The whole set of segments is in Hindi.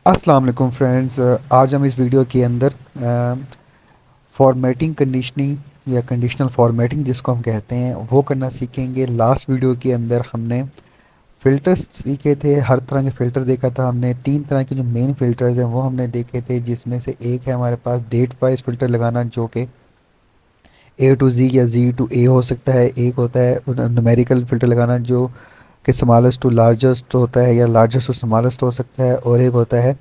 अस्सलाम वालेकुम फ्रेंड्स। आज हम इस वीडियो के अंदर फॉर्मेटिंग कंडीशनिंग या कंडीशनल फॉर्मेटिंग जिसको हम कहते हैं वो करना सीखेंगे। लास्ट वीडियो के अंदर हमने फ़िल्टर्स सीखे थे, हर तरह के फ़िल्टर देखा था हमने। तीन तरह के जो मेन फ़िल्टर्स हैं वो हमने देखे थे, जिसमें से एक है हमारे पास डेट वाइज फ़िल्टर लगाना, जो कि ए टू जी या जी टू ए हो सकता है। एक होता है न्यूमेरिकल फ़िल्टर लगाना, जो कि स्मॉलेस्ट टू लार्जेस्ट होता है या लार्जेस्ट टू स्मॉलेस्ट हो सकता है। और एक होता है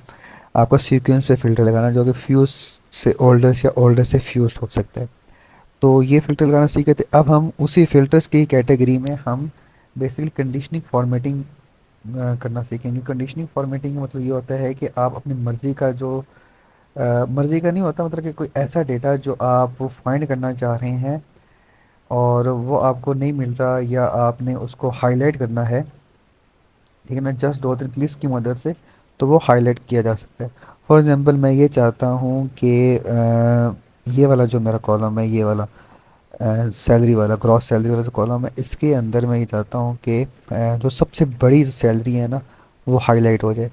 आपको सीक्वेंस पे फ़िल्टर लगाना, जो कि फ्यूज से ओल्डेस्ट या ओल्डेस्ट से फ्यूज हो सकता है। तो ये फ़िल्टर लगाना सीखे थे। अब हम उसी फ़िल्टर्स की कैटेगरी में हम बेसिकली कंडीशनिंग फॉर्मेटिंग करना सीखेंगे। कंडीशनिंग फॉर्मेटिंग का मतलब ये होता है कि आप अपनी मर्ज़ी का जो मर्ज़ी का नहीं होता, मतलब कि कोई ऐसा डेटा जो आप फाइंड करना चाह रहे हैं और वो आपको नहीं मिल रहा, या आपने उसको हाईलाइट करना है, ठीक है ना, जस्ट दो तीन क्लिक्स की मदद से, तो वो हाईलाइट किया जा सकता है। फॉर एग्जांपल मैं ये चाहता हूँ कि ये वाला जो मेरा कॉलम है, ये वाला सैलरी वाला, ग्रॉस सैलरी वाला जो कॉलम है, इसके अंदर मैं ये चाहता हूँ कि जो सबसे बड़ी सैलरी है ना, वो हाईलाइट हो जाए।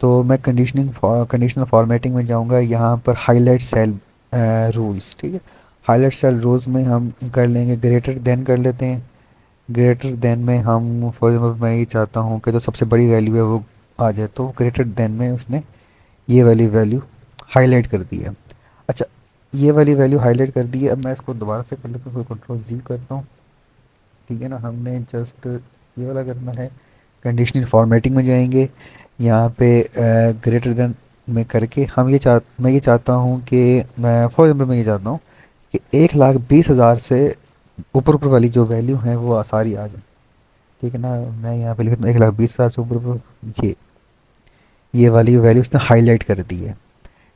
तो मैं कंडीशनल फॉर्मेटिंग में जाऊँगा, यहाँ पर हाईलाइट सेल रूल्स, ठीक है। हाईलाइट सेल रूल्स में हम कर लेंगे ग्रेटर देन कर लेते हैं। ग्रेटर देन में हम फॉर एग्जाम्पल मैं ये चाहता हूँ कि जो सबसे बड़ी वैल्यू है वो आ जाए, तो ग्रेटर देन में उसने ये वाली वैल्यू हाईलाइट कर दी है। अच्छा, ये वाली वैल्यू हाईलाइट कर दी है। अब मैं इसको दोबारा से कर लेता हूँ, कंट्रोल जी करता हूँ, ठीक है ना। हमने जस्ट ये वाला करना है। कंडीशनल फॉर्मेटिंग में जाएंगे, यहाँ पे ग्रेटर देन में करके हम मैं ये चाहता हूँ कि मैं फॉर एग्जाम्पल मैं ये चाहता हूँ कि 1,20,000 से ऊपर ऊपर वाली जो वैल्यू है वो सारी आ जाए, ठीक है ना। मैं यहाँ पे लिखता हूँ 1,20,000 से ऊपर ऊपर ये वाली वैल्यू उसने हाईलाइट कर दी है,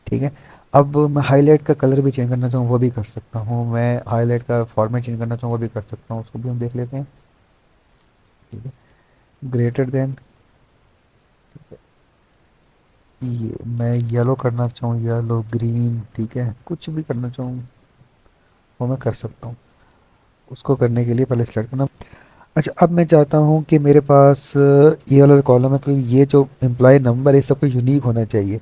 ठीक है। अब मैं हाईलाइट का कलर भी चेंज करना चाहूँ वो भी कर सकता हूँ, मैं हाईलाइट का फॉर्मेट चेंज करना चाहूँ वो भी कर सकता हूँ, उसको भी हम देख लेते हैं, ठीक है। ग्रेटर देन, ये मैं येलो करना चाहूँ, येलो ग्रीन, ठीक है, कुछ भी करना चाहूँ वो मैं कर सकता हूँ। उसको करने के लिए पहले सेलेक्ट करना। अच्छा, अब मैं चाहता हूँ कि मेरे पास ये वाला कॉलम है, क्योंकि ये जो एम्प्लॉय नंबर है सब कुछ यूनिक होना चाहिए।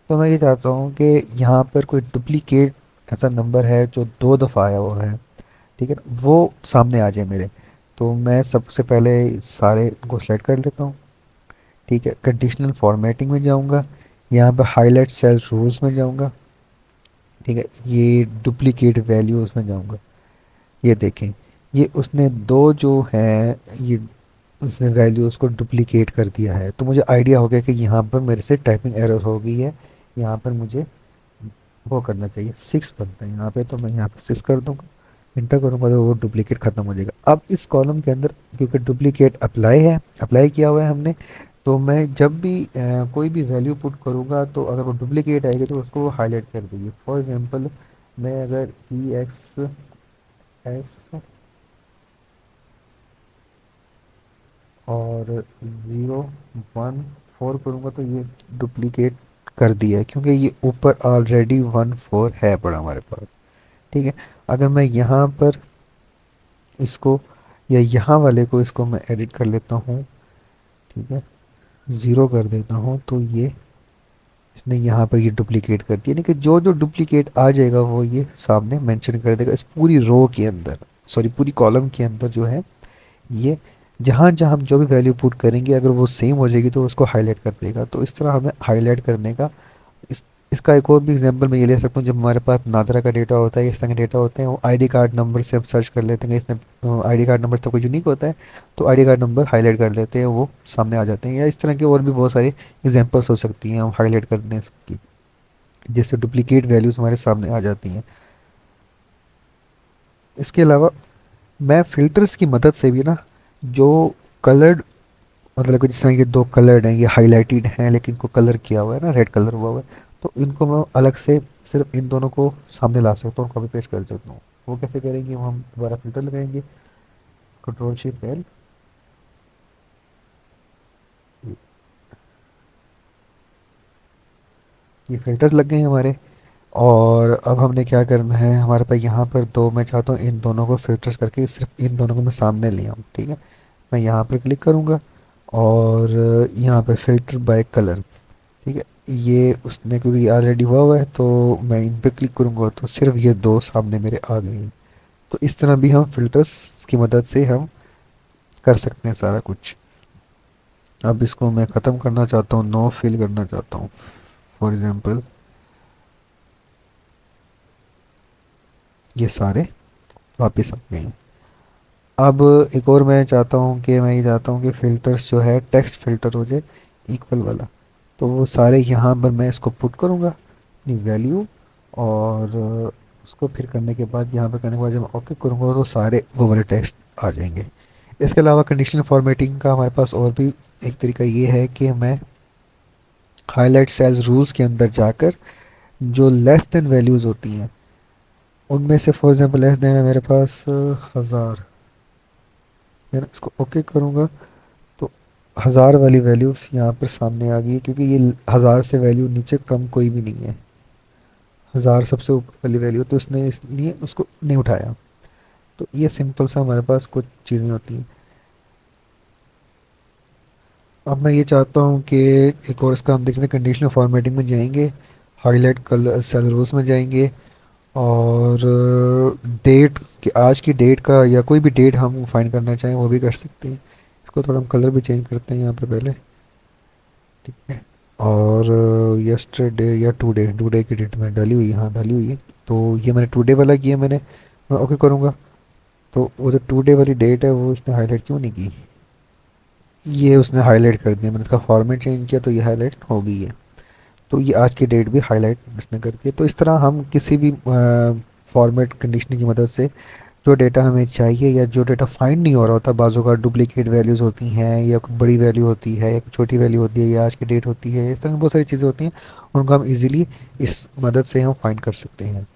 तो मैं ये चाहता हूँ कि यहाँ पर कोई डुप्लीकेट ऐसा नंबर है जो दो दफ़ा आया हुआ है, ठीक है, वो सामने आ जाए मेरे। तो मैं सबसे पहले सारे को सेलेक्ट कर लेता हूँ, ठीक है। कंडीशनल फॉर्मेटिंग में जाऊँगा, यहाँ पर हाईलाइट सेल रूल्स में जाऊँगा, ठीक है। ये डुप्लीकेट वैल्यूज़ में जाऊँगा, ये देखें, ये उसने दो जो है, ये उसने वैल्यू उसको डुप्लीकेट कर दिया है। तो मुझे आइडिया हो गया कि यहाँ पर मेरे से टाइपिंग एरर हो गई है, यहाँ पर मुझे वो करना चाहिए 6 बनता है यहाँ पे, तो मैं यहाँ पे 6 कर दूँगा, इंटर करूँगा तो वो डुप्लीकेट ख़त्म हो जाएगा। अब इस कॉलम के अंदर क्योंकि डुप्लीकेट अप्लाई है, अप्लाई किया हुआ है हमने, तो मैं जब भी कोई भी वैल्यू पुट करूँगा तो अगर वो डुप्लीकेट आएगी तो उसको वो हाईलाइट कर देगी। फॉर एग्जांपल मैं अगर ई एक्स एस और 014 करूँगा तो ये डुप्लीकेट कर दिया है, क्योंकि ये ऊपर ऑलरेडी 14 है पड़ा हमारे पास, ठीक है। अगर मैं यहाँ पर इसको या यहाँ वाले को इसको मैं एडिट कर लेता हूँ, ठीक है, 0 कर देता हूँ, तो ये इसने यहाँ पर ये डुप्लीकेट कर दिया। यानी कि जो जो डुप्लीकेट आ जाएगा वो ये सामने मेंशन कर देगा इस पूरी रो के अंदर, सॉरी पूरी कॉलम के अंदर जो है ये, जहाँ जहाँ हम जो भी वैल्यू पुट करेंगे अगर वो सेम हो जाएगी तो उसको हाईलाइट कर देगा। तो इस तरह हमें हाईलाइट करने का इस इसका एक और भी एग्जांपल मैं ये ले सकता हूँ। जब हमारे पास नादरा का डेटा होता है, इस तरह के डेटा होते हैं, वो आईडी कार्ड नंबर से हम सर्च कर लेते हैं, इसमें आईडी कार्ड नंबर तो कोई यूनिक होता है, तो आईडी कार्ड नंबर हाईलाइट कर लेते हैं, वो सामने आ जाते हैं। या इस तरह के और भी बहुत सारी एग्जांपल्स हो सकती हैं हम हाईलाइट करने की, जिससे डुप्लीकेट वैल्यूज़ हमारे सामने आ जाती हैं। इसके अलावा मैं फ़िल्टर्स की मदद से भी ना, जो कलर्ड, मतलब कि जिस तरह ये दो कलर्ड हैं, ये हाईलाइटेड हैं लेकिन इनको कलर किया हुआ है ना, रेड कलर हुआ हुआ है, तो इनको मैं अलग से सिर्फ इन दोनों को सामने ला सकता हूँ, कॉपी पेस्ट कर सकता हूँ। वो कैसे करेंगे, वो हम दोबारा फिल्टर लगाएंगे, कंट्रोल शिफ्ट एल, ये फिल्टर्स लग गए हैं हमारे। और अब हमने क्या करना है, हमारे पास यहाँ पर दो, मैं चाहता हूँ इन दोनों को फिल्टर्स करके सिर्फ इन दोनों को मैं सामने ले आऊँ, ठीक है। मैं यहाँ पर क्लिक करूँगा और यहाँ पर फिल्टर बाय कलर, ठीक है, ये उसने क्योंकि ऑलरेडी हुआ है तो मैं इन पे क्लिक करूँगा तो सिर्फ ये दो सामने मेरे आ गए हैं। तो इस तरह भी हम फिल्टर्स की मदद से हम कर सकते हैं सारा कुछ। अब इसको मैं ख़त्म करना चाहता हूँ, नो फिल करना चाहता हूँ फॉर एग्ज़ाम्पल, ये सारे वापस आ गए हैं। अब एक और मैं चाहता हूँ कि मैं ये चाहता हूँ कि फ़िल्टर्स जो है टेक्स्ट फ़िल्टर हो जाए इक्वल वाला। तो वो सारे यहाँ पर मैं इसको पुट करूँगा अपनी वैल्यू, और उसको फिर करने के बाद यहाँ पर करने के बाद जब मैं ओके करूँगा तो सारे वो वाले टेक्स्ट आ जाएंगे। इसके अलावा कंडीशनल फॉर्मेटिंग का हमारे पास और भी एक तरीका ये है कि मैं हाईलाइट सेल्स रूल्स के अंदर जाकर जो लेस देन वैल्यूज़ होती हैं उनमें से फॉर एग्जांपल लेस देन है मेरे पास 1000 है ना, इसको ओके करूँगा तो 1000 वाली वैल्यूज़ यहाँ पर सामने आ गई है, क्योंकि ये 1000 से वैल्यू नीचे कम कोई भी नहीं है। 1000 सबसे ऊपर वाली वैल्यू, तो उसने इसलिए उसको नहीं उठाया। तो ये सिंपल सा हमारे पास कुछ चीज़ें होती हैं। अब मैं ये चाहता हूँ कि एक और इसका हम देखते हैं, कंडीशनल फॉर्मेटिंग में जाएंगे, हाईलाइट कलर सेल रोज में जाएंगे, और डेट कि आज की डेट का या कोई भी डेट हम फाइंड करना चाहें वो भी कर सकते हैं। इसको थोड़ा हम कलर भी चेंज करते हैं यहाँ पर पहले, ठीक है। और यस्टरडे या टुडे, टुडे की डेट में डाली हुई है, हाँ डाली हुई है। तो ये मैंने टुडे वाला किया मैंने, मैं ओके करूँगा तो वो जो टुडे वाली डेट है वो उसने हाईलाइट क्यों नहीं की, ये उसने हाईलाइट कर दिया। मैंने इसका फॉर्मेट चेंज किया तो ये हाईलाइट हो गई है। तो ये आज की डेट भी हाईलाइट इसने कर दिया। तो इस तरह हम किसी भी फॉर्मेट कंडीशनिंग की मदद से जो डेटा हमें चाहिए या जो डेटा फाइंड नहीं हो रहा होता, बाज़ों का डुप्लीकेट वैल्यूज़ होती हैं या कोई बड़ी वैल्यू होती है या कोई छोटी वैल्यू होती है या आज की डेट होती है, इस तरह की बहुत सारी चीज़ें होती हैं, उनको हम इजीली इस मदद से हम फाइंड कर सकते हैं।